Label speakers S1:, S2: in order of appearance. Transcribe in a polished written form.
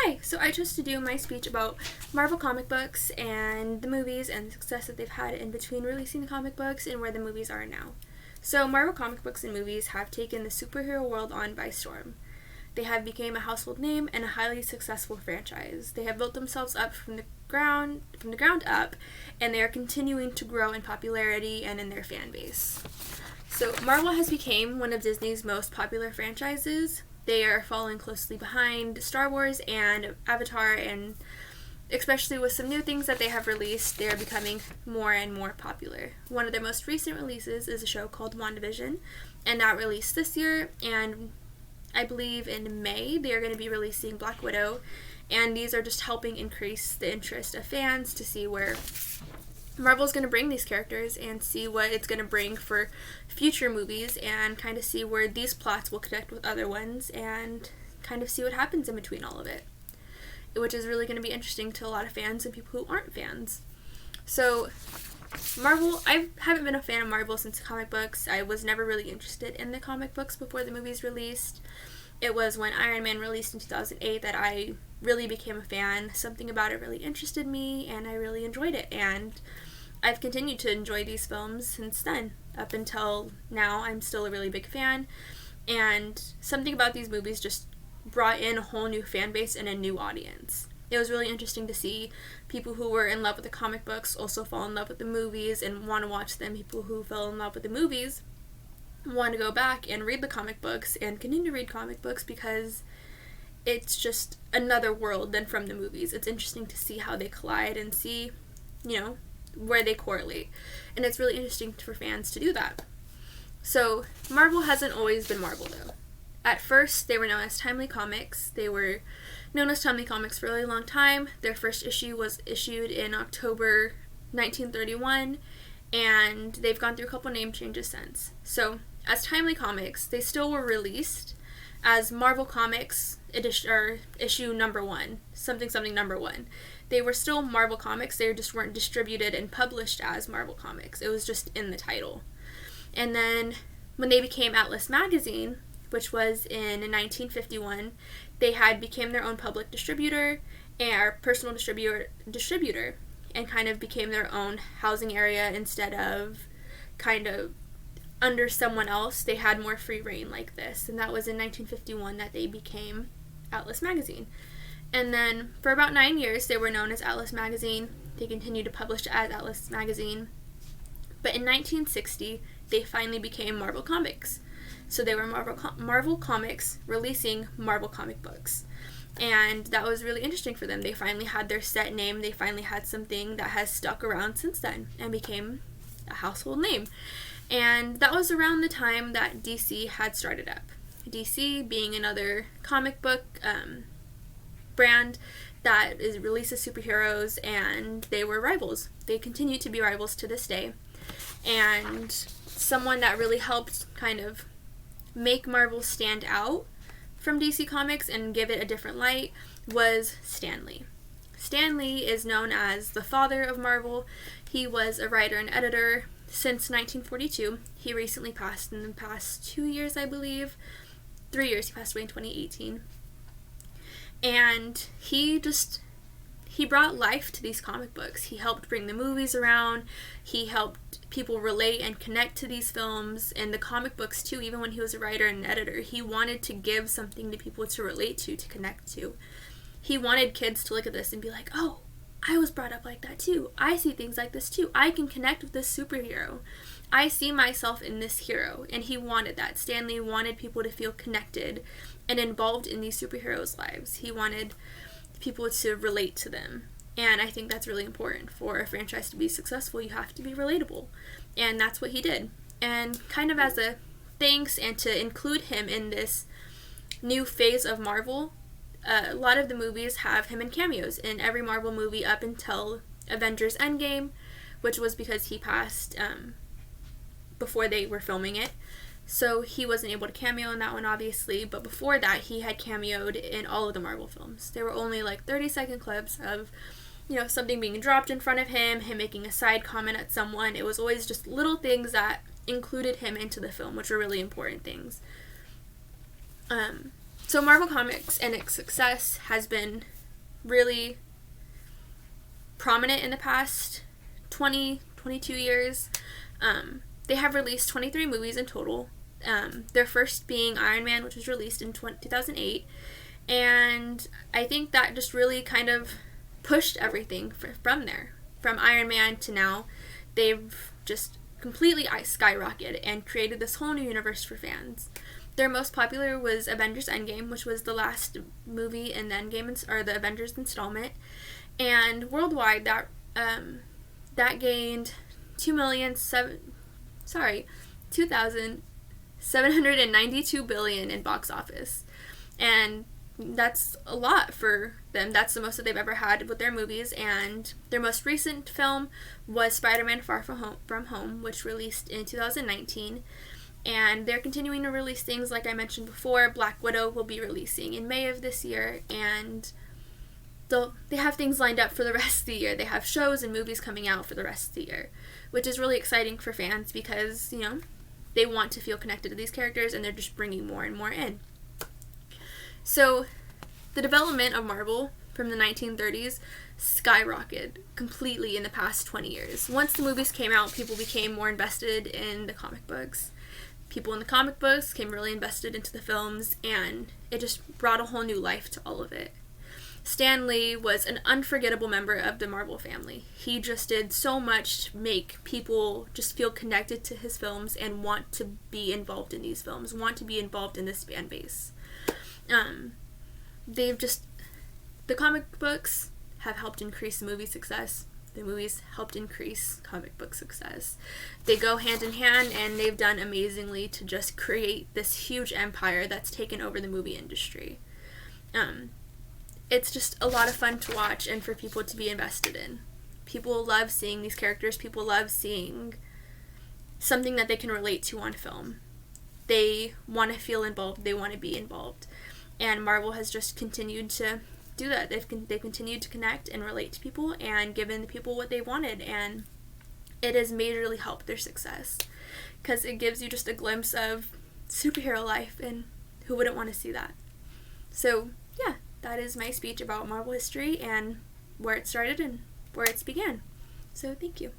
S1: Hi, so I chose to do my speech about Marvel comic books and the movies and the success that they've had in between releasing the comic books and where the movies are now. So Marvel comic books and movies have taken the superhero world on by storm. They have become a household name and a highly successful franchise. They have built themselves up from the ground up, and they are continuing to grow in popularity and in their fan base. So Marvel has become one of Disney's most popular franchises. They are following closely behind Star Wars and Avatar, and especially with some new things that they have released, they are becoming more and more popular. One of their most recent releases is a show called WandaVision, and that released this year, and I believe in May they are going to be releasing Black Widow, and these are just helping increase the interest of fans to see where Marvel's going to bring these characters and see what it's going to bring for future movies and kind of see where these plots will connect with other ones and kind of see what happens in between all of it, which is really going to be interesting to a lot of fans and people who aren't fans. So Marvel, I haven't been a fan of Marvel since the comic books. I was never really interested in the comic books before the movies released. It was when Iron Man released in 2008 that I really became a fan. Something about it really interested me, and I really enjoyed it. And I've continued to enjoy these films since then. Up until now, I'm still a really big fan. And something about these movies just brought in a whole new fan base and a new audience. It was really interesting to see people who were in love with the comic books also fall in love with the movies and want to watch them. People who fell in love with the movies want to go back and read the comic books and continue to read comic books because it's just another world than from the movies. It's interesting to see how they collide and see, where they correlate. And it's really interesting for fans to do that. So Marvel hasn't always been Marvel, though. At first, they were known as Timely Comics. They were known as Timely Comics for a really long time. Their first issue was issued in October 1931, and they've gone through a couple name changes since. So, as Timely Comics, they still were released as Marvel Comics issue number 1, something number 1. They were still Marvel Comics, they just weren't distributed and published as Marvel Comics. It was just in the title. And then, when they became Atlas Magazine, which was in 1951, they became their own public distributor and personal distributor and kind of became their own housing area instead of kind of under someone else. They had more free reign like this, and that was in 1951 that they became Atlas Magazine. And then for about 9 years they were known as Atlas Magazine. They continued to publish as Atlas Magazine, but in 1960 they finally became Marvel Comics. So they were Marvel Comics releasing Marvel comic books. And that was really interesting for them. They finally had their set name. They finally had something that has stuck around since then and became a household name. And that was around the time that DC had started up. DC being another comic book brand that releases superheroes, and they were rivals. They continue to be rivals to this day. And someone that really helped kind of make Marvel stand out from DC Comics and give it a different light was Stan Lee. Stan Lee is known as the father of Marvel. He was a writer and editor since 1942. He recently passed in the past 2 years, I believe. 3 years. He passed away in 2018. And he brought life to these comic books. He helped bring the movies around. He helped people relate and connect to these films and the comic books too. Even when he was a writer and an editor, he wanted to give something to people to relate to connect to. He wanted kids to look at this and be like, oh, I was brought up like that too. I see things like this too. I can connect with this superhero. I see myself in this hero. And he wanted that. Stan Lee wanted people to feel connected and involved in these superheroes' lives. He wanted people to relate to them. And I think that's really important. For a franchise to be successful, you have to be relatable. And that's what he did. And kind of as a thanks and to include him in this new phase of Marvel, a lot of the movies have him in cameos in every Marvel movie up until Avengers Endgame, which was because he passed before they were filming it. So he wasn't able to cameo in that one, obviously, but before that, he had cameoed in all of the Marvel films. There were only like 30-second clips of, something being dropped in front of him making a side comment at someone. It was always just little things that included him into the film, which were really important things. So Marvel Comics and its success has been really prominent in the past 22 years. They have released 23 movies in total. Their first being Iron Man, which was released in 2008. And I think that just really kind of pushed everything from there. From Iron Man to now, they've just completely skyrocketed and created this whole new universe for fans. Their most popular was Avengers Endgame, which was the last movie in the the Avengers installment. And worldwide, that gained 2,792 billion in box office. And that's a lot for them. That's the most that they've ever had with their movies. And their most recent film was Spider-Man Far From Home, which released in 2019. And they're continuing to release things like I mentioned before. Black Widow will be releasing in May of this year, and they have things lined up for the rest of the year. They have shows and movies coming out for the rest of the year, which is really exciting for fans because, they want to feel connected to these characters, and they're just bringing more and more in. So, the development of Marvel from the 1930s skyrocketed completely in the past 20 years. Once the movies came out, people became more invested in the comic books. People in the comic books came really invested into the films, and it just brought a whole new life to all of it. Stan Lee was an unforgettable member of the Marvel family. He just did so much to make people just feel connected to his films and want to be involved in these films, want to be involved in this fan base. The comic books have helped increase the movie success. The movies helped increase comic book success. They go hand in hand, and they've done amazingly to just create this huge empire that's taken over the movie industry. It's just a lot of fun to watch and for people to be invested in. People love seeing these characters. People love seeing something that they can relate to on film. They want to feel involved. They want to be involved. And Marvel has just continued to do that. They've continued to connect and relate to people and given the people what they wanted, and it has majorly helped their success because it gives you just a glimpse of superhero life, and who wouldn't want to see that? So yeah, that is my speech about Marvel history and where it started and where it's began. So thank you.